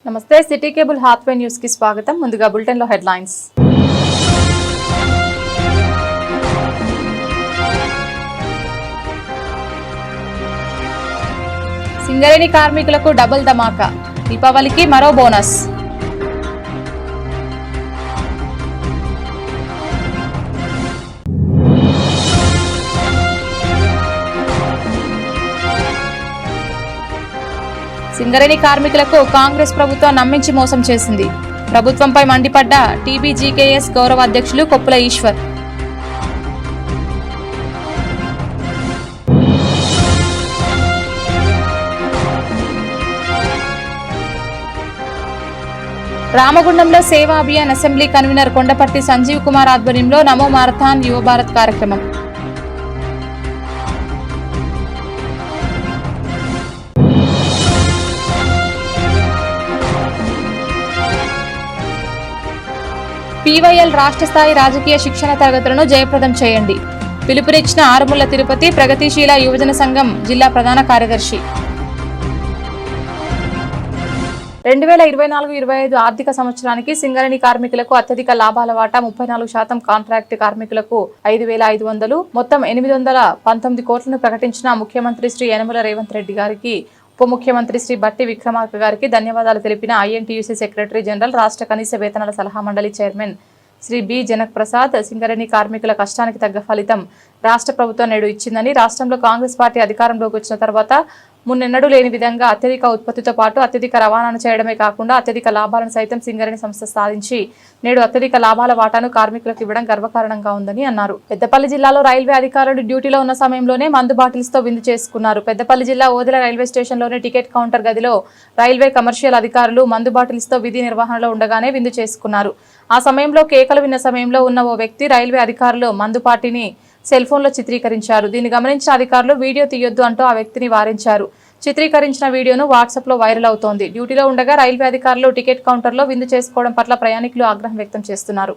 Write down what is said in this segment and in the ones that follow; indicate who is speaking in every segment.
Speaker 1: నమస్తే city cable Hathway news కి స్వాగతం. ముందుగా బులెటిన్ లో హెడ్లైన్స్. సింగరేణి కార్మికులకు డబుల్ ధమాకా, దీపావళికి మరో బోనస్. సింగరేణి కార్మికులకు కాంగ్రెస్ ప్రభుత్వం నమ్మించి మోసం చేసింది. ప్రభుత్వంపై మండిపడ్డ టీబీజీకేఎస్ గౌరవ అధ్యక్షులు కొప్పుల ఈశ్వర్. రామగుండంలో సేవా అభియాన్ అసెంబ్లీ కన్వీనర్ కొండపర్తి సంజీవ్ కుమార్ ఆధ్వర్యంలో నమో మారథాన్ యువ భారత్ కార్యక్రమం. పీవైఎల్ రాష్ట్ర స్థాయి రాజకీయ శిక్షణ తరగతులను జయప్రదం చేయండి. పిలుపునిచ్చిన ఆరుముళ్ల తిరుపతి ప్రగతిశీల యువజన సంఘం జిల్లా ప్రధాన కార్యదర్శి. 2024-25 ఆర్థిక సంవత్సరానికి సింగరేణి కార్మికులకు అత్యధిక లాభాల వాటా 34%, కాంట్రాక్ట్ కార్మికులకు 5,500, మొత్తం 819 కోట్లను ప్రకటించిన ముఖ్యమంత్రి శ్రీ యనమల రేవంత్ రెడ్డి గారికి, ఉప ముఖ్యమంత్రి శ్రీ బట్టి విక్రమార్క గారికి ధన్యవాదాలు తెలిపిన ఐఎన్టీయూసీ సెక్రటరీ జనరల్, రాష్ట్ర కనీస వేతనాల సలహా మండలి చైర్మన్ శ్రీ బి జనక్ ప్రసాద్. సింగరేణి కార్మికుల కష్టానికి తగ్గ ఫలితం రాష్ట్ర ప్రభుత్వం నేడు ఇచ్చిందని, రాష్ట్రంలో కాంగ్రెస్ పార్టీ అధికారంలోకి వచ్చిన తర్వాత మున్నెన్నడూ లేని విధంగా అత్యధిక ఉత్పత్తితో పాటు అత్యధిక రవాణాను చేయడమే కాకుండా అత్యధిక లాభాలను సైతం సింగరేణి సంస్థ సాధించి నేడు అత్యధిక లాభాల వాటాను కార్మికులకు ఇవ్వడం గర్వకారణంగా ఉందని అన్నారు. పెద్దపల్లి జిల్లాలో రైల్వే అధికారులు డ్యూటీలో ఉన్న సమయంలోనే మందు బాటిల్స్ తో విందు చేసుకున్నారు. పెద్దపల్లి జిల్లా ఓదెల రైల్వే స్టేషన్లోని టికెట్ కౌంటర్ గదిలో రైల్వే కమర్షియల్ అధికారులు మందు బాటిల్స్ తో విధి నిర్వహణలో ఉండగానే విందు చేసుకున్నారు. ఆ సమయంలో కేకలు విన్న సమయంలో ఉన్న ఓ వ్యక్తి రైల్వే అధికారులు మందు పార్టీని సెల్ ఫోన్ లో చిత్రీకరించారు. దీన్ని గమనించిన అధికారులు వీడియో తీయొద్దు అంటూ ఆ వ్యక్తిని వారించారు. చిత్రీకరించిన వీడియోను వాట్సాప్ లో వైరల్ అవుతోంది. డ్యూటీలో ఉండగా రైల్వే అధికారులు టికెట్ కౌంటర్ లో విందు చేసుకోవడం పట్ల ప్రయాణికులు ఆగ్రహం వ్యక్తం చేస్తున్నారు.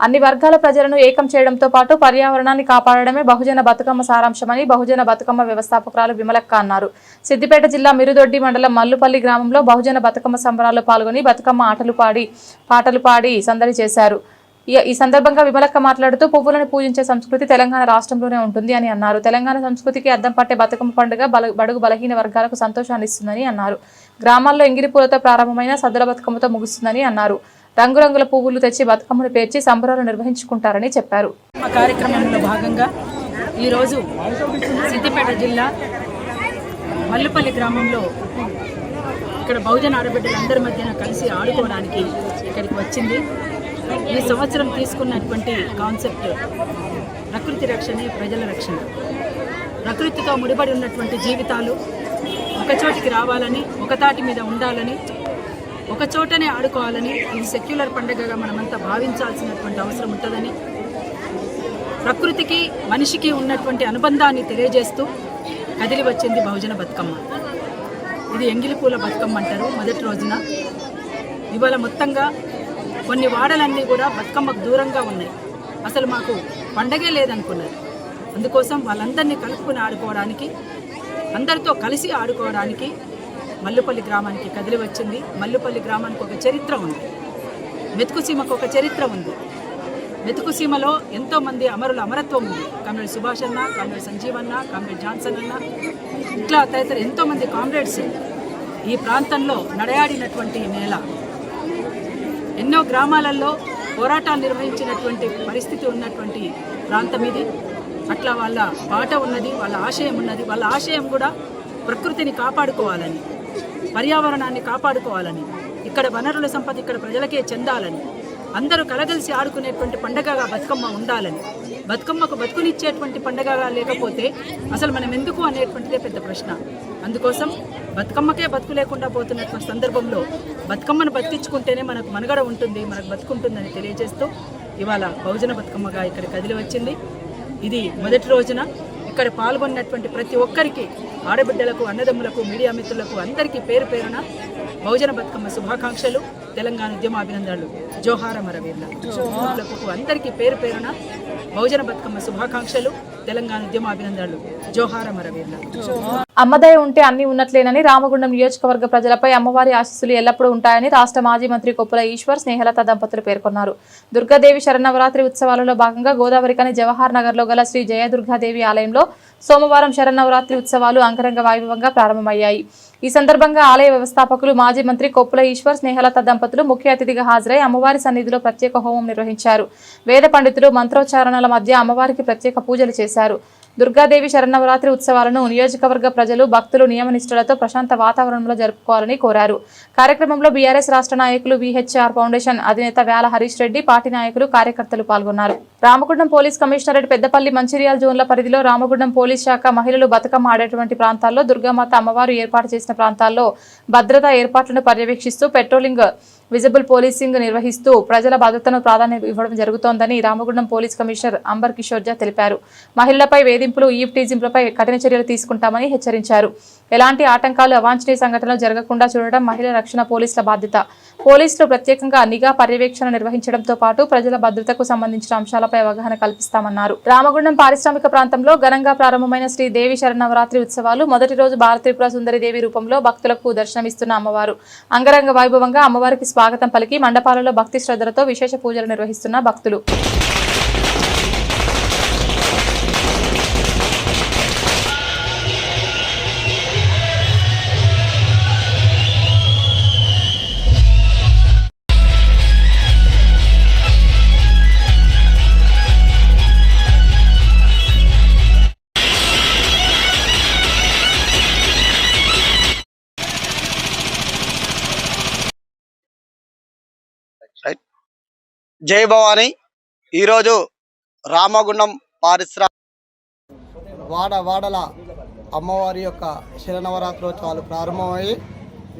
Speaker 1: అన్ని వర్గాల ప్రజలను ఏకం చేయడంతో పాటు పర్యావరణాన్ని కాపాడడమే బహుజన బతుకమ్మ సారాంశమని బహుజన బతుకమ్మ వ్యవస్థాపకురాలు విమలక్క అన్నారు. సిద్దిపేట జిల్లా మిరుదొడ్డి మండలం మల్లుపల్లి గ్రామంలో బహుజన బతుకమ్మ సంబరాల్లో పాల్గొని బతుకమ్మ పాటలు పాడి సందడి చేశారు. ఈ సందర్భంగా విమలక్క మాట్లాడుతూ పువ్వులను పూజించే సంస్కృతి తెలంగాణ రాష్ట్రంలోనే ఉంటుంది అని అన్నారు. తెలంగాణ సంస్కృతికి అద్దం పట్టే బతుకమ్మ పండుగ బడుగు బలహీన వర్గాలకు సంతోషాన్ని ఇస్తుందని అన్నారు. గ్రామాల్లో ఎంగిలి పూలతో ప్రారంభమైన సద్దుల బతుకమ్మతో ముగుస్తుందని అన్నారు. రంగురంగుల పువ్వులు తెచ్చి బతుకమ్మను పేర్చి సంబరాలు నిర్వహించుకుంటారని చెప్పారు.
Speaker 2: కార్యక్రమంలో భాగంగా ఈరోజు సిద్దిపేట జిల్లా మల్లుపల్లి గ్రామంలో ఇక్కడ బహుజన ఆడబిడ్డలందరి మధ్యన కలిసి ఆడుకోవడానికి ఇక్కడికి వచ్చింది. ఈ సంవత్సరం తీసుకున్నటువంటి కాన్సెప్ట్ ప్రకృతి రక్షణే ప్రజల రక్షణ. ప్రకృతితో ముడిపడి ఉన్నటువంటి జీవితాలు ఒకచోటికి రావాలని, ఒక తాటి మీద ఉండాలని, ఒక చోటనే ఆడుకోవాలని, ఇది సెక్యులర్ పండుగగా మనమంతా భావించాల్సినటువంటి అవసరం ఉంటుందని, ప్రకృతికి మనిషికి ఉన్నటువంటి అనుబంధాన్ని తెలియజేస్తూ కదిలి వచ్చింది బహుజన బతుకమ్మ. ఇది ఎంగిలిపూల బతుకమ్మ అంటారు. మొదటి రోజున ఇవాళ మొత్తంగా కొన్ని వాడలన్నీ కూడా బతుకమ్మకు దూరంగా ఉన్నాయి. అసలు మాకు పండగే లేదనుకున్నారు. అందుకోసం వాళ్ళందరినీ కలుపుకుని ఆడుకోవడానికి, అందరితో కలిసి ఆడుకోవడానికి మల్లుపల్లి గ్రామానికి కదిలి వచ్చింది. మల్లుపల్లి గ్రామానికి ఒక చరిత్ర ఉంది, మెతుకుసీమకు ఒక చరిత్ర ఉంది. మెతుకుసీమలో ఎంతోమంది అమరుల అమరత్వం ఉంది. కామ్రేడ్ సుభాష్ అన్న, కామ్రేడ్ సంజీవ్ అన్న, కామ్రేడ్ జాన్సన్ అన్న, ఇట్లా తదితర ఎంతోమంది కామ్రేడ్స్ ఈ ప్రాంతంలో నడయాడినటువంటి నేల. ఎన్నో గ్రామాలలో పోరాటాలు నిర్వహించినటువంటి పరిస్థితి ఉన్నటువంటి ప్రాంతం ఇది. అట్లా వాళ్ళ బాట ఉన్నది, వాళ్ళ ఆశయం ఉన్నది. వాళ్ళ ఆశయం కూడా ప్రకృతిని కాపాడుకోవాలని, పర్యావరణాన్ని కాపాడుకోవాలని, ఇక్కడ వనరుల సంపద ఇక్కడ ప్రజలకే చెందాలని, అందరూ కలగలిసి ఆడుకునేటువంటి పండగగా బతుకమ్మ ఉండాలని, బతుకమ్మకు బతుకునిచ్చేటువంటి పండగగా లేకపోతే అసలు మనం ఎందుకు అనేటువంటిదే పెద్ద ప్రశ్న. అందుకోసం బతుకమ్మకే బతుకు లేకుండా పోతున్నటువంటి సందర్భంలో బతుకమ్మను బతికించుకుంటేనే మనకు మనుగడ ఉంటుంది, మనకు బతుకుంటుందని తెలియజేస్తూ ఇవాళ బహుజన బతుకమ్మగా ఇక్కడ కదిలి వచ్చింది. ఇది మొదటి రోజున ఇక్కడ పాల్గొన్నటువంటి ప్రతి ఒక్కరికి, ఆడబిడ్డలకు, అన్నదమ్ములకు, మీడియా మిత్రులకు అందరికీ పేరు పేరున బహుజన బతుకమ్మ శుభాకాంక్షలు. తెలంగాణ ఉద్యమాభినందనలు. జోహార్ అమరవీరుల అందరికీ పేరు పేరున బహుజన బతుకమ్మ శుభాకాంక్షలు. తెలంగాణ ఉద్యమాభినందనలు. జోహార్ అమరవీరుల.
Speaker 1: అమ్మదయ ఉంటే అన్ని ఉన్నట్లేనని రామగుండం నియోజకవర్గ ప్రజలపై అమ్మవారి ఆశీస్సులు ఎల్లప్పుడూ ఉంటాయని రాష్ట్ర మాజీ మంత్రి కొప్పుల ఈశ్వర్, స్నేహలత దంపతులు పేర్కొన్నారు. దుర్గాదేవి శరన్నవరాత్రి ఉత్సవాలలో భాగంగా గోదావరికని జవహర్ నగర్ లో గల శ్రీ జయదుర్గాదేవి ఆలయంలో సోమవారం శరన్నవరాత్రి ఉత్సవాలు అంగరంగ వైభవంగా ప్రారంభమయ్యాయి. ఈ సందర్భంగా ఆలయ వ్యవస్థాపకులు మాజీ మంత్రి కొప్పుల ఈశ్వర్, స్నేహలత దంపతులు ముఖ్య అతిథిగా హాజరై అమ్మవారి సన్నిధిలో ప్రత్యేక హోమం నిర్వహించారు. వేద పండితులు మంత్రోచ్చారణల మధ్య అమ్మవారికి ప్రత్యేక పూజలు చేశారు. దుర్గాదేవి శరన్నవరాత్రి ఉత్సవాలను నియోజకవర్గ ప్రజలు, భక్తులు నియమనిష్టలతో ప్రశాంత వాతావరణంలో జరుపుకోవాలని కోరారు. కార్యక్రమంలో బీఆర్ఎస్ రాష్ట్ర నాయకులు, విహెచ్ఆర్ ఫౌండేషన్ అధినేత వ్యాల హరీష్ రెడ్డి, పార్టీ నాయకులు, కార్యకర్తలు పాల్గొన్నారు. రామగుండం పోలీస్ కమిషనరేట్ పెద్దపల్లి, మంచిర్యాల జోన్ల పరిధిలో రామగుండం పోలీస్ శాఖ మహిళలు బతుకమ్మ ఆడేటువంటి ప్రాంతాల్లో దుర్గామాత అమ్మవారు ఏర్పాటు చేసిన ప్రాంతాల్లో భద్రతా ఏర్పాట్లను పర్యవేక్షిస్తూ పెట్రోలింగ్, విజిబుల్ పోలీసింగ్ నిర్వహిస్తూ ప్రజల భద్రతను ప్రాధాన్యం ఇవ్వడం జరుగుతోందని రామగుండం పోలీస్ కమిషనర్ అంబర్ కిషోర్ జా తెలిపారు. మహిళలపై వేధింపులు, ఈవ్టీజింగ్లపై కఠిన చర్యలు తీసుకుంటామని హెచ్చరించారు. ఎలాంటి ఆటంకాలు, అవాంఛనీయ సంఘటనలు జరగకుండా చూడడం మహిళల రక్షణ పోలీసుల బాధ్యత. పోలీసులు ప్రత్యేకంగా నిఘా పర్యవేక్షణ నిర్వహించడంతో పాటు ప్రజల భద్రతకు సంబంధించిన అంశాలపై అవగాహన కల్పిస్తామన్నారు. రామగుండం పారిశ్రామిక ప్రాంతంలో ఘనంగా ప్రారంభమైన శ్రీ దేవి శరన్నవరాత్రి ఉత్సవాలు మొదటి రోజు భారత్రిపుర సుందరి దేవి రూపంలో భక్తులకు దర్శనమిస్తున్న అమ్మవారు అంగరంగ వైభవంగా అమ్మవారికి స్వాగతం పలికి మండపాలలో భక్తి శ్రద్ధలతో విశేష పూజలు నిర్వహిస్తున్న భక్తులు.
Speaker 3: జై భవాని. ఈరోజు రామగుండం పారిశ్రామిక వాడల అమ్మవారి యొక్క శరన్నవరాత్రోత్సవాలు ప్రారంభమయ్యి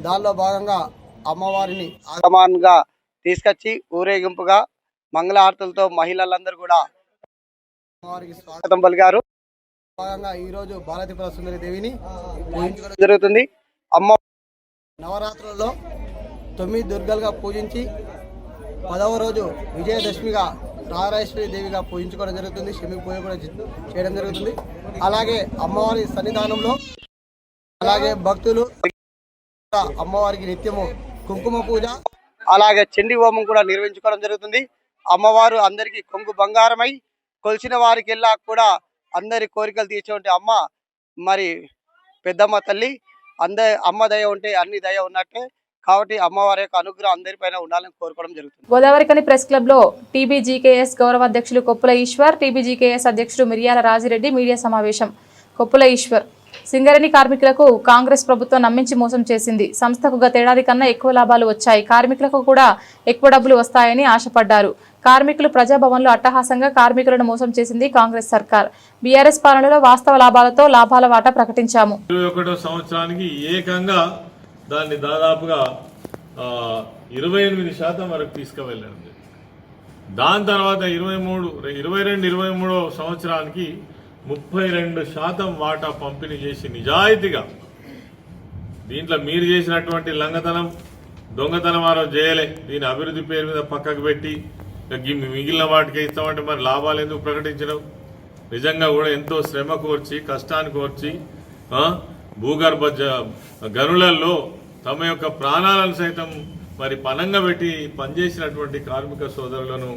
Speaker 3: దానిలో భాగంగా అమ్మవారిని ఆగమనంగా తీసుకొచ్చి ఊరేగింపుగా మంగళహారతులతో మహిళలందరూ కూడా అమ్మవారికి స్వాగతం పలికారు. భాగంగా ఈరోజు భారతీపుర సుందరి దేవిని పూజించడం జరుగుతుంది. అమ్మ నవరాత్రులలో 9 దుర్గలుగా పూజించి 10వ రోజు విజయదశమిగా రాజరాజేశ్వరి దేవిగా పూజించుకోవడం జరుగుతుంది. శమి పూజ కూడా చేయడం జరుగుతుంది. అలాగే అమ్మవారి సన్నిధానంలో అలాగే భక్తులు అమ్మవారికి నిత్యము కుంకుమ పూజ, అలాగే చండీ హోమం కూడా నిర్వహించుకోవడం జరుగుతుంది. అమ్మవారు అందరికీ కొంగు బంగారమై కొలిచిన వారికి వెళ్ళా కూడా అందరి కోరికలు తీర్చేటువంటి అమ్మ మరి పెద్దమ్మ తల్లి. అమ్మ దయ ఉంటే అన్ని దయ ఉన్నట్టే. కాబట్టి అమ్మవారి యొక్క అనుగ్రహం అందరిపైన ఉండాలని కోరుకోవడం జరుగుతుంది.
Speaker 1: గోదావరికని ప్రెస్ క్లబ్ లో టీబీజీకేఎస్ గౌరవ అధ్యక్షులు కొప్పుల ఈశ్వర్, టీబీజీకేఎస్ అధ్యక్షుడు మిర్యాల రాజిరెడ్డి మీడియా సమావేశం. కొప్పుల ఈశ్వర్, సింగరేణి కార్మికులకు కాంగ్రెస్ ప్రభుత్వం నమ్మించి మోసం చేసింది. సంస్థకు గతేడాది కన్నా ఎక్కువ లాభాలు వచ్చాయి. కార్మికులకు కూడా ఎక్కువ డబ్బులు వస్తాయని ఆశపడ్డారు. కార్మికులు ప్రజాభవన్లో అట్టహాసంగా కార్మికులను మోసం చేసింది కాంగ్రెస్ సర్కార్. బీఆర్ఎస్ పాలనలో వాస్తవ లాభాలతో లాభాల వాటా ప్రకటించాము.
Speaker 4: 21వ సంవత్సరానికి ఏకంగా దాన్ని దాదాపుగా 28% వరకు తీసుకువెళ్ళడం. దాని తర్వాత 22-23వ సంవత్సరానికి 32% వాటా పంపిణీ చేసి నిజాయితీగా, దీంట్లో మీరు చేసినటువంటి లంగతనం, దొంగతనం వారు చేయలే, దీని అభివృద్ధి పేరు మీద పక్కకు పెట్టి మిగిలిన వాటికి ఇస్తామంటే మరి లాభాలు ఎందుకు ప్రకటించడం? నిజంగా కూడా ఎంతో శ్రమ కోర్చి, కష్టాన్ని కోర్చి భూగర్భ గనులలో తమ యొక్క ప్రాణాలను సైతం మరి పనంగా పెట్టి పనిచేసినటువంటి కార్మిక సోదరులను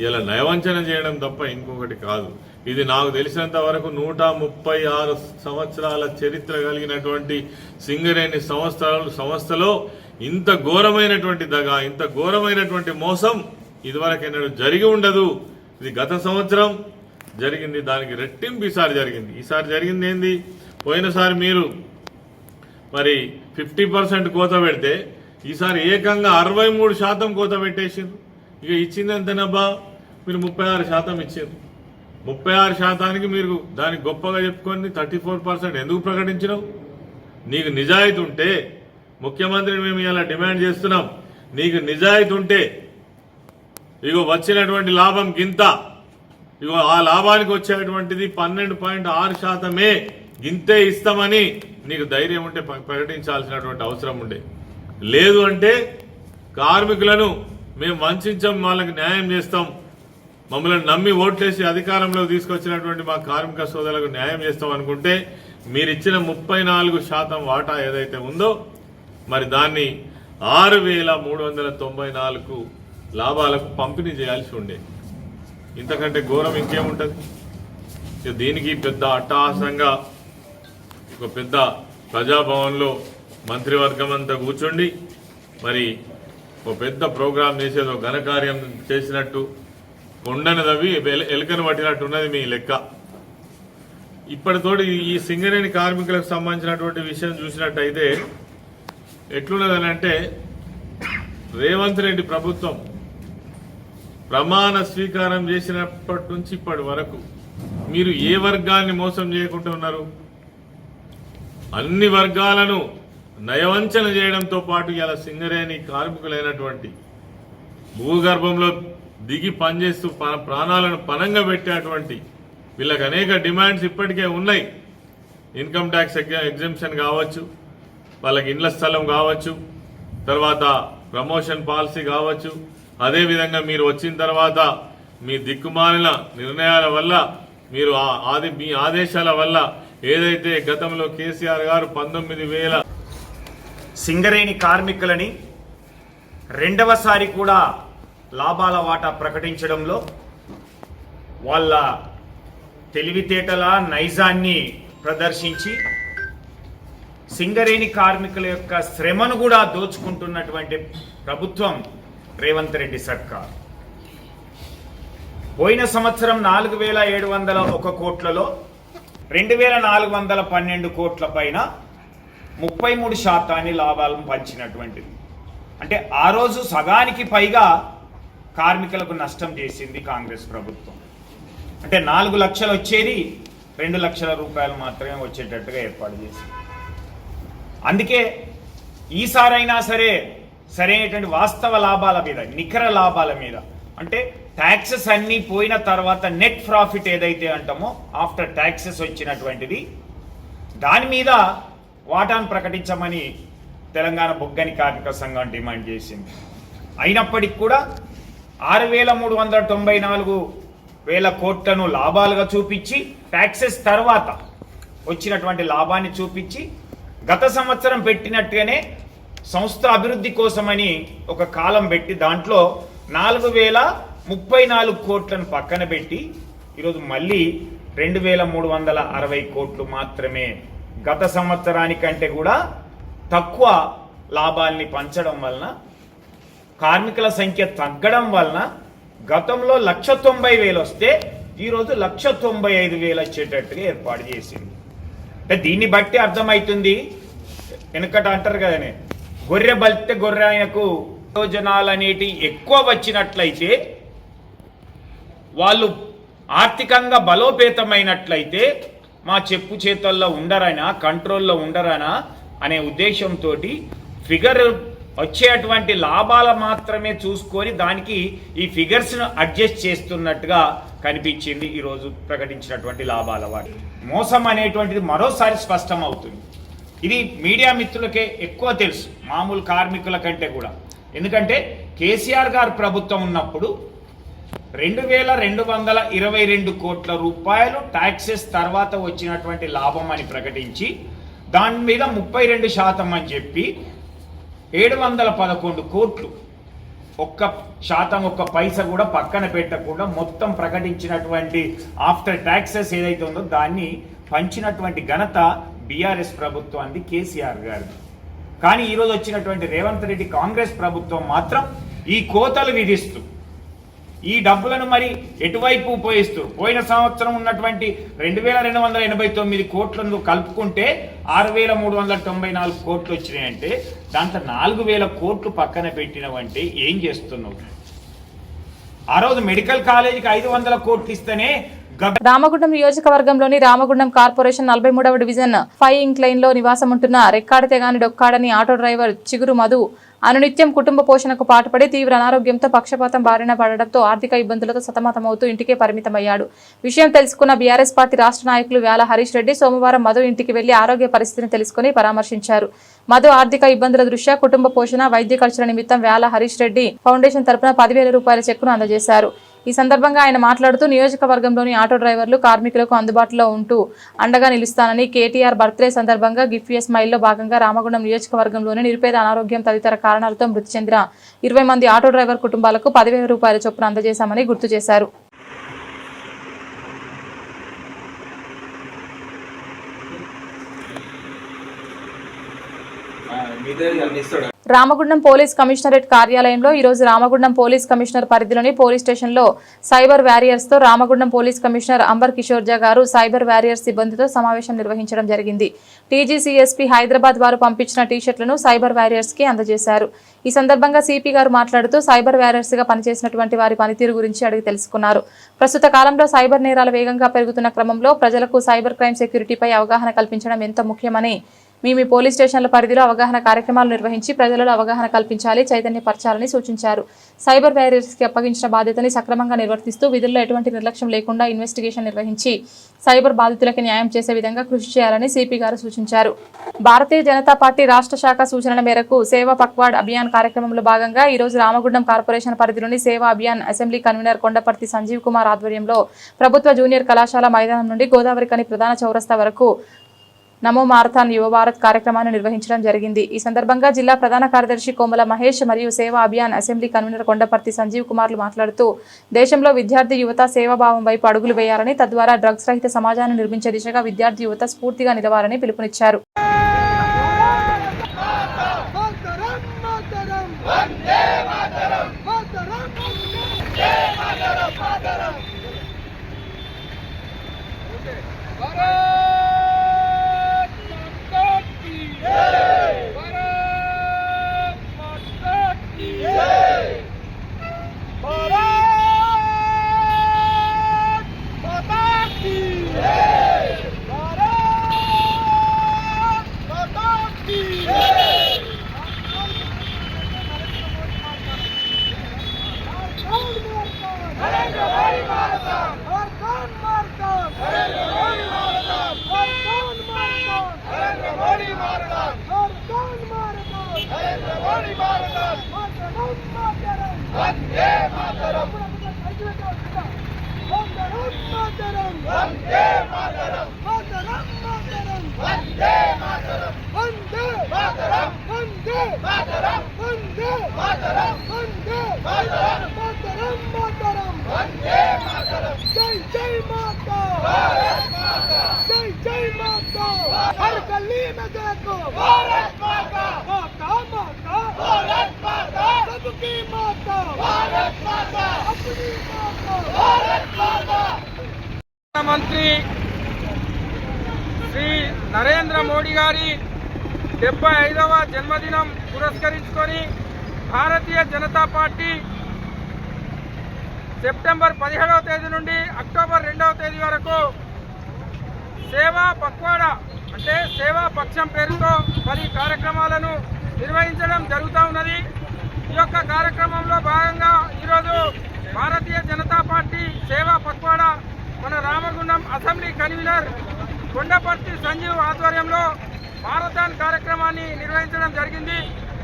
Speaker 4: ఇలా నయవంచన చేయడం తప్ప ఇంకొకటి కాదు. ఇది నాకు తెలిసినంత వరకు 136 సంవత్సరాల చరిత్ర కలిగినటువంటి సింగరేణి సంస్థలో ఇంత ఘోరమైనటువంటి దగా, ఇంత ఘోరమైనటువంటి మోసం ఇదివరకు ఎన్నడూ జరిగి ఉండదు. ఇది గత సంవత్సరం జరిగింది, దానికి రెట్టింపు ఈసారి జరిగింది. ఈసారి జరిగింది ఏంది? పోయినసారి మీరు మరి 50% కోత పెడితే ఈసారి ఏకంగా 63% కోత పెట్టేసారు. ఇక ఇచ్చింది ఎంతనబ్బా? మీరు 36% ఇచ్చారు. 36%కి మీరు దాన్ని గొప్పగా చెప్పుకొని 34% ఎందుకు ప్రకటించినావు? నీకు నిజాయితీ ఉంటే, ముఖ్యమంత్రిని మేము ఇలా డిమాండ్ చేస్తున్నాం, నీకు నిజాయితీ ఉంటే ఇగో వచ్చినటువంటి లాభం గింత, ఇగో ఆ లాభానికి వచ్చేటువంటిది 12.6%, గింతే ఇస్తామని నీకు ధైర్యం ఉంటే ప్రకటించాల్సినటువంటి అవసరం ఉండే. లేదు అంటే కార్మికులను మేము వంచం, వాళ్ళకి న్యాయం చేస్తాం, మమ్మల్ని నమ్మి ఓట్లేసి అధికారంలో తీసుకొచ్చినటువంటి మా కార్మిక సోదరులకు న్యాయం చేస్తాం అనుకుంటే మీరిచ్చిన 34% వాటా ఏదైతే ఉందో మరి దాన్ని 6,394 లాభాలకు పంపిణీ చేయాల్సి ఉండే. ఇంతకంటే ఘోరం ఇంకేముంటుంది? దీనికి పెద్ద అట్టహాసంగా ఒక పెద్ద ప్రజాభవన్లో మంత్రివర్గం అంతా కూర్చోండి మరి ఒక పెద్ద ప్రోగ్రాం చేసేదో ఘనకార్యం చేసినట్టు కొండను తవ్వి ఎలుకను పట్టినట్టు ఉన్నది మీ లెక్క. ఇప్పటితోటి ఈ సింగరేణి కార్మికులకు సంబంధించినటువంటి విషయం చూసినట్టయితే ఎట్లున్నదని అంటే రేవంత్ రెడ్డి ప్రభుత్వం ప్రమాణ స్వీకారం చేసినప్పటి నుంచి ఇప్పటి వరకు మీరు ఏ వర్గాన్ని మోసం చేయకుండా ఉన్నారు? అన్ని వర్గాలను నయవంచన చేయడంతో పాటు ఇలా సింగరేణి కార్మికులైనటువంటి భూగర్భంలో దిగి పనిచేస్తూ ప్రాణాలను పణంగా పెట్టేటువంటి వీళ్ళకి అనేక డిమాండ్స్ ఇప్పటికే ఉన్నాయి. ఇన్కమ్ ట్యాక్స్ ఎగ్జంప్షన్ కావచ్చు, వాళ్ళకి ఇండ్ల స్థలం కావచ్చు, తర్వాత ప్రమోషన్ పాలసీ కావచ్చు. అదేవిధంగా మీరు వచ్చిన తర్వాత మీ దిక్కుమాలిన నిర్ణయాల వల్ల మీరు మీ ఆదేశాల వల్ల ఏదైతే గతంలో కేసీఆర్ గారు 19,000
Speaker 5: సింగరేణి కార్మికులని రెండవసారి కూడా లాభాల వాటా ప్రకటించడంలో వాళ్ళ తెలివితేటల నైజాన్ని ప్రదర్శించి సింగరేణి కార్మికుల యొక్క శ్రమను కూడా దోచుకుంటున్నటువంటి ప్రభుత్వం రేవంత్ రెడ్డి సర్కార్. పోయిన సంవత్సరం 4,701 కోట్లలో 2,412 కోట్ల పైన 33% లాభాలను పంచినటువంటిది. అంటే ఆ రోజు సగానికి పైగా కార్మికులకు నష్టం చేసింది కాంగ్రెస్ ప్రభుత్వం. అంటే 4 లక్షలు వచ్చేది 2 లక్షల రూపాయలు మాత్రమే వచ్చేటట్టుగా ఏర్పాటు చేసింది. అందుకే ఈసారైనా సరైనటువంటి వాస్తవ లాభాల మీద, నికర లాభాల మీద, అంటే ట్యాక్సెస్ అన్నీ పోయిన తర్వాత నెట్ ప్రాఫిట్ ఏదైతే అంటామో ఆఫ్టర్ ట్యాక్సెస్ వచ్చినటువంటిది, దాని మీద వాటాను ప్రకటించమని తెలంగాణ బొగ్గని కార్మిక సంఘం డిమాండ్ చేసింది. అయినప్పటికీ కూడా 6,394,000 కోట్లను లాభాలుగా చూపించి ట్యాక్సెస్ తర్వాత వచ్చినటువంటి లాభాన్ని చూపించి గత సంవత్సరం పెట్టినట్టుగానే సంస్థ అభివృద్ధి కోసమని ఒక కాలం పెట్టి దాంట్లో 4,034 కోట్లను పక్కన పెట్టి ఈరోజు మళ్ళీ 2,360 కోట్లు మాత్రమే గత సంవత్సరానికంటే కూడా తక్కువ లాభాల్ని పంచడం వలన, కార్మికుల సంఖ్య తగ్గడం వలన గతంలో 1,90,000 వస్తే ఈరోజు 1,95,000 వచ్చేటట్టుగా ఏర్పాటు చేసింది. అంటే దీన్ని బట్టి అర్థమవుతుంది, వెనుకట అంటారు కదనే, గొర్రె బలితే గొర్రె ఆయనకు ప్రయోజనాలు అనేటి ఎక్కువ వచ్చినట్లయితే, వాళ్ళు ఆర్థికంగా బలోపేతమైనట్లయితే మా చెప్పు చేతుల్లో ఉండరనా, కంట్రోల్లో ఉండరనా అనే ఉద్దేశంతో ఫిగర్ వచ్చేటువంటి లాభాల మాత్రమే చూసుకొని దానికి ఈ ఫిగర్స్ను అడ్జస్ట్ చేస్తున్నట్టుగా కనిపించింది ఈరోజు ప్రకటించినటువంటి లాభాల వాటి. మోసం అనేటువంటిది మరోసారి స్పష్టం అవుతుంది. ఇది మీడియా మిత్రులకే ఎక్కువ తెలుసు మామూలు కార్మికుల కంటే కూడా. ఎందుకంటే కేసీఆర్ గారు ప్రభుత్వం ఉన్నప్పుడు 2,222 కోట్ల రూపాయలు ట్యాక్సెస్ తర్వాత వచ్చినటువంటి లాభం అని ప్రకటించి దాని మీద 32% అని చెప్పి 711 కోట్లు, 1% 1 పైసా కూడా పక్కన పెట్టకుండా మొత్తం ప్రకటించినటువంటి ఆఫ్టర్ ట్యాక్సెస్ ఏదైతే ఉందో దాన్ని పంచినటువంటి ఘనత బీఆర్ఎస్ ప్రభుత్వానికి, కేసీఆర్ గారిది. కానీ ఈరోజు వచ్చినటువంటి రేవంత్ రెడ్డి కాంగ్రెస్ ప్రభుత్వం మాత్రం ఈ కోతలు విధిస్తూ ఈ డబ్బులను మరి ఎటువైపు పోయిస్తూ, పోయిన సంవత్సరం ఉన్నటువంటి 2,289 కోట్లను కలుపుకుంటే 6,394 కోట్లు వచ్చినాయంటే దాంట్లో 4,000 కోట్లు పక్కన పెట్టినవంటే ఏం చేస్తున్నావు? ఆ రోజు మెడికల్ కాలేజీకి 500 కోట్లు ఇస్తేనే
Speaker 1: రామగుండం నియోజకవర్గంలోని రామగుండం కార్పొరేషన్ 43వ డివిజన్ 5 ఇంక్లైన్ లో నివాసం ఉంటున్న రెక్కాడితే గాని డొక్కాడని ఆటో డ్రైవర్ చిగురు మధు అనునిత్యం కుటుంబ పోషణకు పాటుపడి తీవ్ర అనారోగ్యంతో పక్షపాతం బారిన పడడంతో ఆర్థిక ఇబ్బందులతో సతమతమవుతూ ఇంటికే పరిమితమయ్యాడు. విషయం తెలుసుకున్న బీఆర్ఎస్ పార్టీ రాష్ట్ర నాయకులు వేల హరీష్ రెడ్డి సోమవారం మధు ఇంటికి వెళ్లి ఆరోగ్య పరిస్థితిని తెలుసుకుని పరామర్శించారు. మధు ఆర్థిక ఇబ్బందుల దృష్ట్యా కుటుంబ పోషణ, వైద్య ఖర్చుల నిమిత్తం వేల హరీష్ రెడ్డి ఫౌండేషన్ తరపున 10,000 రూపాయల చెక్కును అందజేశారు. ఈ సందర్భంగా ఆయన మాట్లాడుతూ నియోజకవర్గంలోని ఆటో డ్రైవర్లు, కార్మికులకు అందుబాటులో ఉంటూ అండగా నిలుస్తానని, కేటీఆర్ బర్త్డే సందర్భంగా గిఫ్ట్ స్మైల్లో భాగంగా రామగుండం నియోజకవర్గంలోని నిరుపేద అనారోగ్యం తదితర కారణాలతో మృతి చెందిన 20 మంది ఆటో డ్రైవర్ కుటుంబాలకు 10,000 రూపాయల చొప్పున అందజేశామని గుర్తు చేశారు. రామగుండం పోలీస్ కమిషనరేట్ కార్యాలయంలో ఈ రోజు రామగుండం పోలీస్ కమిషనర్ పరిధిలోని పోలీస్ స్టేషన్లో సైబర్ వారియర్స్ తో రామగుండం పోలీస్ కమిషనర్ అంబర్ కిషోర్జా గారు సైబర్ వారియర్స్ సిబ్బందితో సమావేశం నిర్వహించడం జరిగింది. టీజీసీఎస్పీ హైదరాబాద్ వారు పంపించిన టీషర్ట్లను సైబర్ వారియర్స్ కి అందజేశారు. ఈ సందర్భంగా సిపి గారు మాట్లాడుతూ సైబర్ వారియర్స్ గా పనిచేసినటువంటి వారి పనితీరు గురించి అడిగి తెలుసుకున్నారు. ప్రస్తుత కాలంలో సైబర్ నేరాలు వేగంగా పెరుగుతున్న క్రమంలో ప్రజలకు సైబర్ క్రైమ్ సెక్యూరిటీపై అవగాహన కల్పించడం ఎంతో ముఖ్యమని, మీ పోలీస్ స్టేషన్ల పరిధిలో అవగాహన కార్యక్రమాలు నిర్వహించి ప్రజలలో అవగాహన కల్పించాలి, చైతన్యపరచాలని సూచించారు. సైబర్ వారియర్స్ కి అప్పగించిన బాధ్యతని సక్రమంగా నిర్వర్తిస్తూ విధుల్లో ఎటువంటి నిర్లక్ష్యం లేకుండా ఇన్వెస్టిగేషన్ నిర్వహించి సైబర్ బాధితులకు న్యాయం చేసే విధంగా కృషి చేయాలని సిపి గారు సూచించారు. భారతీయ జనతా పార్టీ రాష్ట్ర శాఖ సూచనల మేరకు సేవా పక్వాడ్ అభియాన్ కార్యక్రమంలో భాగంగా ఈ రోజు రామగుండం కార్పొరేషన్ పరిధిలోని సేవా అభియాన్ అసెంబ్లీ కన్వీనర్ కొండపర్తి సంజీవ్ కుమార్ ఆధ్వర్యంలో ప్రభుత్వ జూనియర్ కళాశాల మైదానం నుండి గోదావరి కని ప్రధాన చౌరస్తా వరకు నమో మారథాన్ యువ భారత్ కార్యక్రమాన్ని నిర్వహించడం జరిగింది. ఈ సందర్భంగా జిల్లా ప్రధాన కార్యదర్శి కోమల మహేష్ మరియు సేవా అభియాన్ అసెంబ్లీ కన్వీనర్ కొండపర్తి సంజీవ్ కుమార్లు మాట్లాడుతూ దేశంలో విద్యార్థి యువత సేవాభావం వైపు అడుగులు వేయాలని, తద్వారా డ్రగ్స్ రహిత సమాజాన్ని నిర్మించే దిశగా విద్యార్థి యువత స్ఫూర్తిగా నిలవాలని పిలుపునిచ్చారు.
Speaker 6: మంత్రి శ్రీ నరేంద్ర మోడీ గారి 75వ జన్మదినం పురస్కరించుకొని భారతీయ జనతా పార్టీ సెప్టెంబర్ 17వ తేదీ నుండి అక్టోబర్ 2వ తేదీ వరకు సేవా పక్వాడా అంటే సేవా పక్షం పేరుతో 10 కార్యక్రమాలను నిర్వహించడం జరుగుతూ ఉన్నది. ఈ యొక్క కార్యక్రమంలో భాగంగా ఈరోజు భారతీయ జనతా పార్టీ సేవా పక్వాడా మన రామగుండం అసెంబ్లీ కన్వీనర్ కొండపర్తి సంజీవ్ ఆధ్వర్యంలో మారథాన్ కార్యక్రమాన్ని నిర్వహించడం జరిగింది.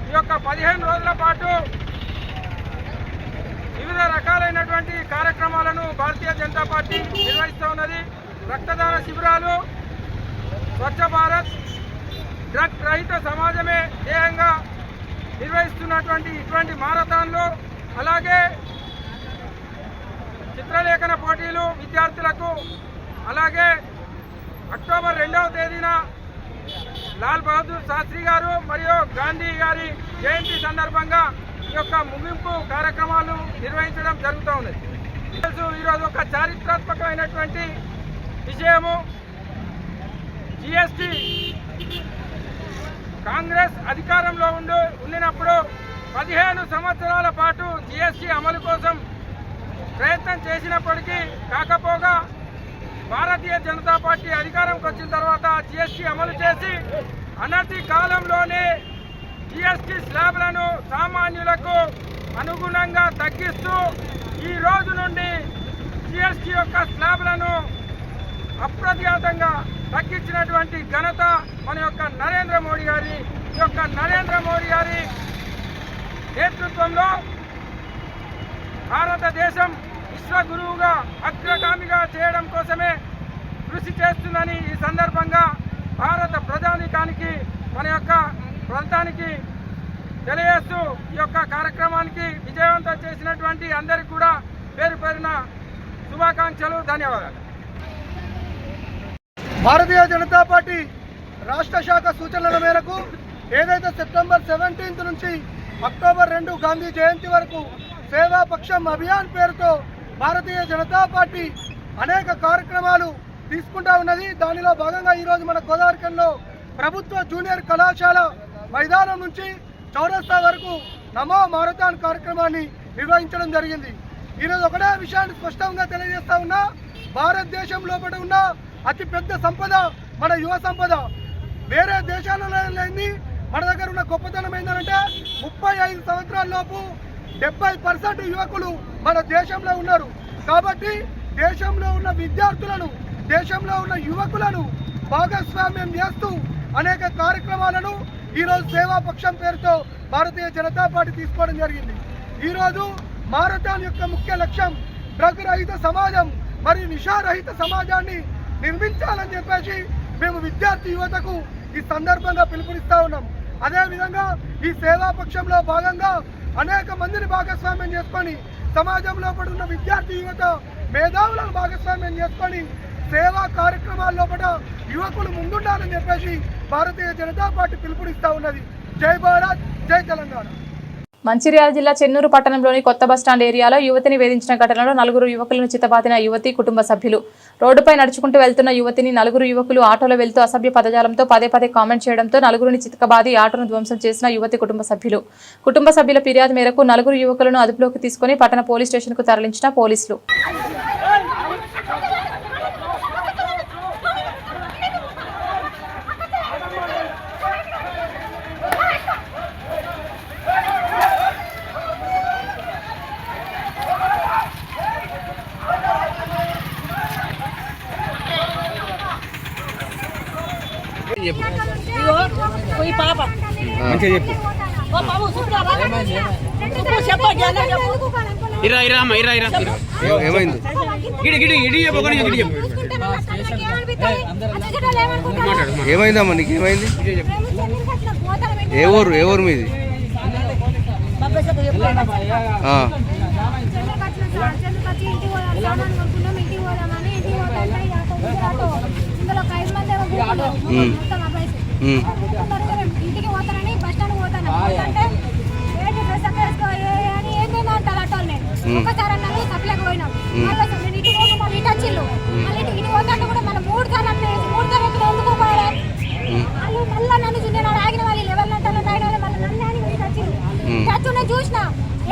Speaker 6: ఈ యొక్క 15 రోజుల పాటు వివిధ రకాలైనటువంటి కార్యక్రమాలను భారతీయ జనతా పార్టీ నిర్వహిస్తూ ఉన్నది. రక్తదాన శిబిరాలు, స్వచ్ఛ భారత్, డ్రగ్ రహిత సమాజమే ధ్యేయంగా నిర్వహిస్తున్నటువంటి ఇటువంటి మారథాన్లు, అలాగే చిత్రలేఖన పోటీలు విద్యార్థులకు, అలాగే అక్టోబర్ 2వ తేదీన లాల్ బహదూర్ శాస్త్రి గారు మరియు గాంధీ గారి జయంతి సందర్భంగా ఈ యొక్క ముగింపు కార్యక్రమాలు నిర్వహించడం జరుగుతూ ఉన్నది. ఈరోజు ఒక చారిత్రాత్మకమైనటువంటి విషయము, జిఎస్టీ కాంగ్రెస్ అధికారంలో ఉండినప్పుడు 15 సంవత్సరాల పాటు జిఎస్టీ అమలు కోసం ప్రయత్నం చేసినప్పటికీ కాకపోగా భారతీయ జనతా పార్టీ అధికారంకి వచ్చిన తర్వాత జిఎస్టీ అమలు చేసి అనతి కాలంలోనే జిఎస్టీ స్లాబ్లను సామాన్యులకు అనుగుణంగా తగ్గిస్తూ ఈ రోజు నుండి జిఎస్టీ యొక్క స్లాబ్లను అప్రతిహతంగా తగ్గించినటువంటి ఘనత మన యొక్క నరేంద్ర మోడీ గారి నేతృత్వంలో భారతదేశం విశ్వగురువుగా అగ్రగామిగా చేయడం కోసమే కృషి చేస్తుందని ఈ సందర్భంగా భారత ప్రజానీకానికి మన యొక్క ప్రాంతానికి తెలియజేస్తూ ఈ యొక్క కార్యక్రమానికి విజయవంతం చేసినటువంటి అందరికీ కూడా పేరు పేరున శుభాకాంక్షలు, ధన్యవాదాలు.
Speaker 3: భారతీయ జనతా పార్టీ రాష్ట్ర శాఖ సూచనల మేరకు ఏదైతే సెప్టెంబర్ 17 నుంచి అక్టోబర్ 2 గాంధీ జయంతి వరకు సేవా పక్షం అభియాన్ పేరుతో భారతీయ జనతా పార్టీ అనేక కార్యక్రమాలు తీసుకుంటా ఉన్నది. దానిలో భాగంగా ఈరోజు మన గోదావరిఖంలో ప్రభుత్వ జూనియర్ కళాశాల మైదానం నుంచి చౌరస్తా వరకు నమో మారథాన్ కార్యక్రమాన్ని నిర్వహించడం జరిగింది. ఈరోజు ఒకటే విషయాన్ని స్పష్టంగా తెలియజేస్తా ఉన్నా, భారతదేశం లోపల ఉన్న అతిపెద్ద సంపద మన యువ సంపద. వేరే దేశాలలో లేని మన దగ్గర ఉన్న గొప్పతనం ఏంటంటే 35 సంవత్సరాల లోపు 70% యువకులు మన దేశంలో ఉన్నారు. కాబట్టి దేశంలో ఉన్న విద్యార్థులను, దేశంలో ఉన్న యువకులను భాగస్వామ్యం చేస్తూ అనేక కార్యక్రమాలను ఈరోజు సేవా పక్షం పేరుతో భారతీయ జనతా పార్టీ తీసుకోవడం జరిగింది. ఈరోజు మారథాన్ యొక్క ముఖ్య లక్ష్యం డ్రగ్ రహిత సమాజం మరియు నిషారహిత సమాజాన్ని నిర్మించాలని చెప్పేసి మేము విద్యార్థి యువతకు ఈ సందర్భంగా పిలుపునిస్తా ఉన్నాం. అదేవిధంగా ఈ సేవా పక్షంలో భాగంగా అనేక మందిని భాగస్వామ్యం చేసుకొని సమాజంలో ఉన్న విద్యార్థి యువత మేధావులను భాగస్వామ్యం చేసుకొని సేవా కార్యక్రమాల్లో యువకులు ముందుండాలని చెప్పేసి భారతీయ జనతా పార్టీ పిలుపునిస్తా ఉన్నది. జై భారత్, జై తెలంగాణ.
Speaker 1: మంచిర్యాల జిల్లా చెన్నూరు పట్టణంలోని కొత్త బస్టాండ్ ఏరియాలో యువతిని వేధించిన ఘటనలో 4 యువకులను చితబాదిన యువతి కుటుంబ సభ్యులు. రోడ్డుపై నడుచుకుంటూ వెళ్తున్న యువతిని 4 యువకులు ఆటోలో వెళ్తూ అసభ్య పదజాలంతో పదే కామెంట్ చేయడంతో 4 చితకబాది ఆటోను ధ్వంసం చేసిన యువతి కుటుంబ సభ్యుల ఫిర్యాదు మేరకు 4 యువకులను అదుపులోకి తీసుకుని పట్టణ పోలీస్ స్టేషన్కు తరలించిన పోలీసులు.
Speaker 7: ఏమైందమ్మా నీకు? ఏమైంది? ఏ ఊరు మీది?
Speaker 8: ఇంటికి పోతానని బస్ స్టాండ్ పోతాను అంటే ఒకసారి అన్నారు సప్లైకి పోయినాం. నేను ఇటు పోక మళ్ళీ ఇటు వచ్చిల్లు, మళ్ళీ ఇటు పోతాంటే కూడా మళ్ళీ 3 సార్లు ఎందుకు పోయాలి వాళ్ళు మళ్ళీ నన్ను నేను ఆగిన వాళ్ళు ఎవరినంటారు ఆగిన వాళ్ళు మళ్ళీ నన్ను అని ఇటు వచ్చిల్లు. చచ్చునే చూసిన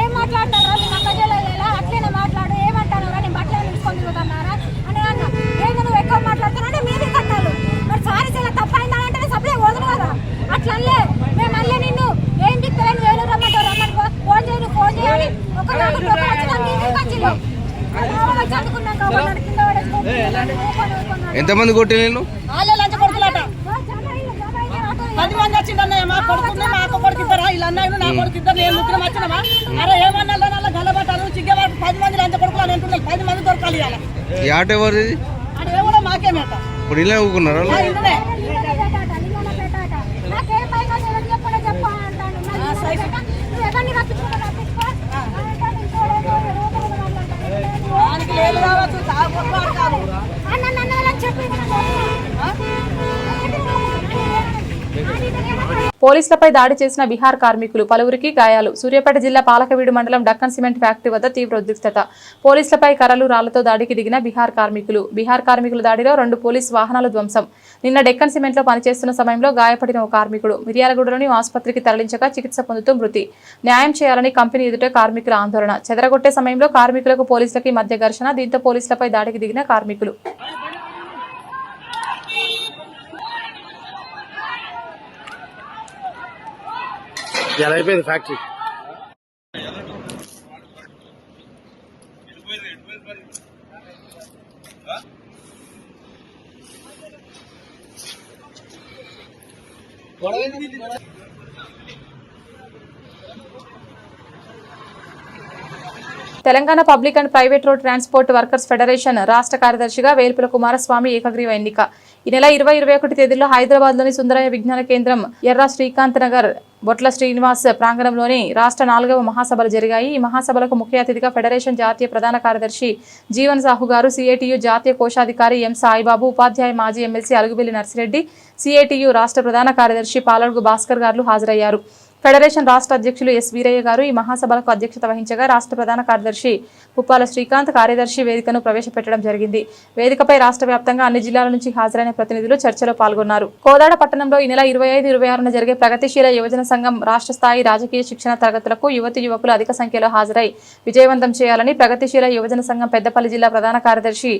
Speaker 8: ఏం మాట్లాడతారా నేను అక్క చేయలేదా అట్లనే మాట్లాడు ఏమంటాను నేను బట్టలు తీసుకొని తిరుగుతున్నారా అని అన్నా. ఏంది నువ్వు ఎక్కువ మాట్లాడుతున్నావు మీది కట్టాలి మరి సారీ చాలా తప్పైందంటే సప్లై వదులు కదా అట్లనే మేము మళ్ళీ నిన్ను ఏం చెప్తారని వేలు రమ్మంటారు రమ్మని ఫోన్ చేయాలి ఒక
Speaker 7: ఎంతమంది కొట్టి నేను
Speaker 2: 10 మంది వచ్చిందన్న మా కొడుకుని మా అక్క కొడుకు ఇద్దరా ఇలా అన్నాయి నా కొడుకు ఇద్దరు నేను ముగ్గురం వచ్చినామా అరే ఏమన్నా గలబట్టాలు చిగ్గేవాడు 10 మంది అంత కొడుకులు అని అంటున్నారు 10 మంది దొరకాలి ఇలా
Speaker 7: ఈ ఆట ఎవరిది?
Speaker 2: అది కూడా మాకేమేట
Speaker 7: ఇప్పుడు ఇలా ఊకున్నారా?
Speaker 1: పోలీసులపై దాడి చేసిన బీహార్ కార్మికులు, పలువురికి గాయాలు. సూర్యాపేట జిల్లా పాలకవీడు మండలం డక్కన్ సిమెంట్ ఫ్యాక్టరీ వద్ద తీవ్ర ఉద్రిక్తత. పోలీసులపై కర్రలు రాళ్లతో దాడికి దిగిన బీహార్ కార్మికుల దాడిలో 2 పోలీసు వాహనాలు ధ్వంసం. నిన్న డెక్కన్ సిమెంట్లో పనిచేస్తున్న సమయంలో గాయపడిన ఓ కార్మికుడు మిర్యాలగూడలోని ఆసుపత్రికి తరలించగా చికిత్స పొందుతూ మృతి. న్యాయం చేయాలని కంపెనీ ఎదుట కార్మికుల ఆందోళన. చెదరగొట్టే సమయంలో కార్మికులకు పోలీసులకి మధ్య ఘర్షణ. దీంతో పోలీసులపై దాడికి దిగిన కార్మికులు.
Speaker 3: ఇలా అయిపోయింది factory.
Speaker 1: Telangana public and private road transport workers federation రాష్ట్ర కార్యదర్శిగా వేల్పుల కుమారస్వామి ఏకగ్రీవ ఎన్నిక. ఈ నెల 20-21 తేదీల్లో హైదరాబాద్లోని సుందరయ్య విజ్ఞాన కేంద్రం, ఎర్ర శ్రీకాంత్ నగర్, బొట్ల శ్రీనివాస్ ప్రాంగణంలోని రాష్ట్ర 4వ మహాసభలు జరిగాయి. ఈ మహాసభలకు ముఖ్య అతిథిగా ఫెడరేషన్ జాతీయ ప్రధాన కార్యదర్శి జీవన్ సాహు గారు, సిఐటియు జాతీయ కోశాధికారి ఎం సాయిబాబు, ఉపాధ్యాయ మాజీ ఎమ్మెల్సీ అలుగుబెల్లి నర్సిరెడ్డి, సిఐటియు రాష్ట్ర ప్రధాన కార్యదర్శి పాలడుగు భాస్కర్ గారు హాజరయ్యారు. ఫెడరేషన్ రాష్ట్ర అధ్యక్షులు ఎస్ వీరయ్య గారు ఈ మహాసభలకు అధ్యక్షత వహించగా రాష్ట్ర ప్రధాన కార్యదర్శి పుప్పాల శ్రీకాంత్ కార్యదర్శి వేదికను ప్రవేశపెట్టడం జరిగింది. వేదికపై రాష్ట్ర వ్యాప్తంగా అన్ని జిల్లాల నుంచి హాజరైన ప్రతినిధులు చర్చలో పాల్గొన్నారు. కోదాడ పట్టణంలో ఈ నెల 25-26 జరిగే ప్రగతిశీల యువజన సంఘం రాష్ట్ర స్థాయి రాజకీయ శిక్షణ తరగతులకు యువతి యువకులు అధిక సంఖ్యలో హాజరై విజయవంతం చేయాలని ప్రగతిశీల యువజన సంఘం పెద్దపల్లి జిల్లా ప్రధాన కార్యదర్శి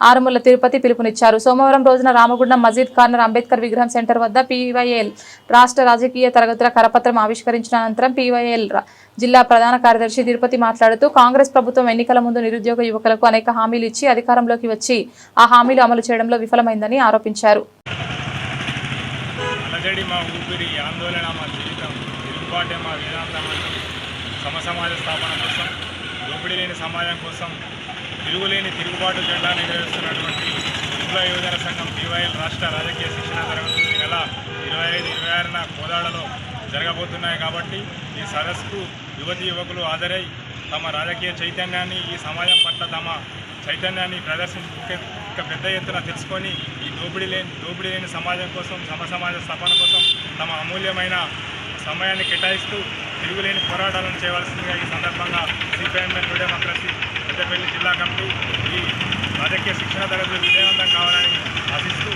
Speaker 1: ఆరుముల తిరుపతి పిలుపునిచ్చారు. సోమవారం రోజున రామగుండం మజీద్ కార్నర్ అంబేద్కర్ విగ్రహం సెంటర్ వద్ద PYL రాష్ట్ర రాజకీయ తరగతుల కరపత్రం ఆవిష్కరించిన అనంతరం PYL జిల్లా ప్రధాన కార్యదర్శి తిరుపతి మాట్లాడుతూ కాంగ్రెస్ ప్రభుత్వం ఎన్నికల ముందు నిరుద్యోగ యువకులకు అనేక హామీలు ఇచ్చి అధికారంలోకి వచ్చి ఆ హామీలు అమలు చేయడంలో విఫలమైందని ఆరోపించారు.
Speaker 9: తిరుగులేని తిరుగుబాటు జెండా ఎగరేస్తున్నటువంటి విప్లవ యువజన సంఘం PYL రాష్ట్ర రాజకీయ శిక్షణ తరగతులు ఈ నెల 25-26న కోదాడలో జరగబోతున్నాయి. కాబట్టి ఈ సదస్సుకు యువతి యువకులు హాజరై తమ రాజకీయ చైతన్యాన్ని, ఈ సమాజం పట్ల తమ చైతన్యాన్ని ప్రదర్శించే పెద్ద ఎత్తున తెలుసుకొని ఈ దోపిడీ లేని సమాజం కోసం, సమాజ స్థాపన కోసం తమ అమూల్యమైన సమయాన్ని కేటాయిస్తూ తిరుగులేని పోరాటాలను చేయవలసిందిగా ఈ సందర్భంగా CPIM డెమోక్రసీ పెద్దపల్లి జిల్లా కమిటీ ఈ రాజకీయ శిక్షణ తరగతులు విజయవంతం కావాలని ఆశిస్తూ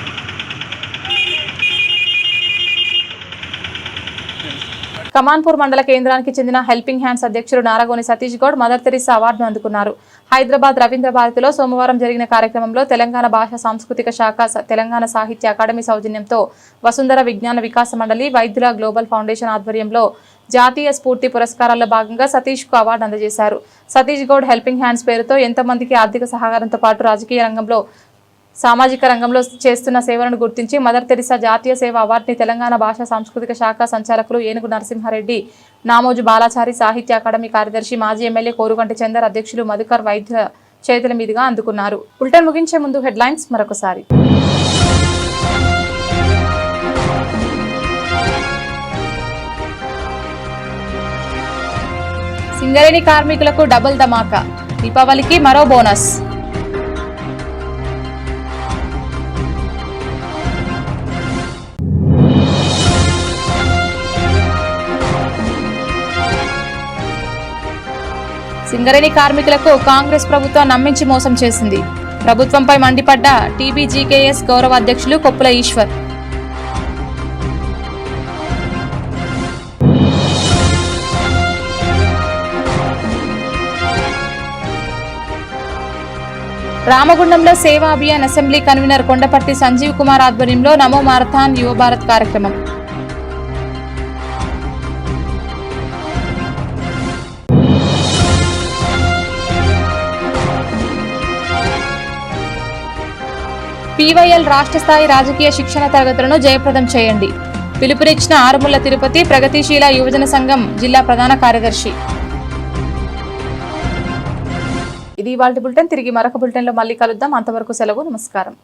Speaker 1: కమాన్పూర్ మండల కేంద్రానికి చెందిన హెల్పింగ్ హ్యాండ్స్ అధ్యక్షుడు నారగోని సతీష్ గౌడ్ మదర్ తెరీసా అవార్డును అందుకున్నారు. హైదరాబాద్ రవీంద్ర భారతిలో సోమవారం జరిగిన కార్యక్రమంలో తెలంగాణ భాషా సాంస్కృతిక శాఖ, తెలంగాణ సాహిత్య అకాడమీ సౌజన్యంతో వసుంధర విజ్ఞాన వికాస మండలి, వైద్యుల గ్లోబల్ ఫౌండేషన్ ఆధ్వర్యంలో జాతీయ స్ఫూర్తి పురస్కారాల్లో భాగంగా సతీష్ కు అవార్డు అందజేశారు. సతీష్ గౌడ్ హెల్పింగ్ హ్యాండ్స్ పేరుతో ఎంతమందికి ఆర్థిక సహకారంతో పాటు రాజకీయ రంగంలో, సామాజిక రంగంలో చేస్తున్న సేవలను గుర్తించి మదర్ తెరీసా జాతీయ సేవ అవార్డుని తెలంగాణ భాషా సాంస్కృతిక శాఖ సంచాలకులు ఏనుగు నరసింహారెడ్డి, నామోజు బాలాచారి, సాహిత్య అకాడమీ కార్యదర్శి మాజీ ఎమ్మెల్యే కోరుగంటి చందర్, అధ్యక్షులు మధుకర్ వైద్య చేతుల మీదుగా అందుకున్నారు. బులెటిన్ ముగించే ముందు హెడ్లైన్స్ మరొకసారి. సింగరేణి కార్మికులకు డబుల్ ధమాకా, దీపావళికి మరో బోనస్. సింగరేణి కార్మికులకు కాంగ్రెస్ ప్రభుత్వం నమ్మించి మోసం చేసింది. ప్రభుత్వంపై మండిపడ్డ TBGKS గౌరవ అధ్యక్షులు కొప్పుల ఈశ్వర్. రామగుండంలో సేవా అభియాన్ అసెంబ్లీ కన్వీనర్ కొండపర్తి సంజీవ్ కుమార్ ఆధ్వర్యంలో నమో మారథాన్ యువ భారత్ కార్యక్రమం. PYL రాష్ట్ర స్థాయి రాజకీయ శిక్షణ తరగతులను జయప్రదం చేయండి. పిలుపునిచ్చిన ఆరుముల తిరుపతి ప్రగతిశీల యువజన సంఘం జిల్లా ప్రధాన కార్యదర్శి. ఇది ఇవాల్టి బులెటిన్. తిరిగి మరొక బులెటిన్లో మళ్ళీ కలుద్దాం. అంతవరకు సెలవు. నమస్కారం.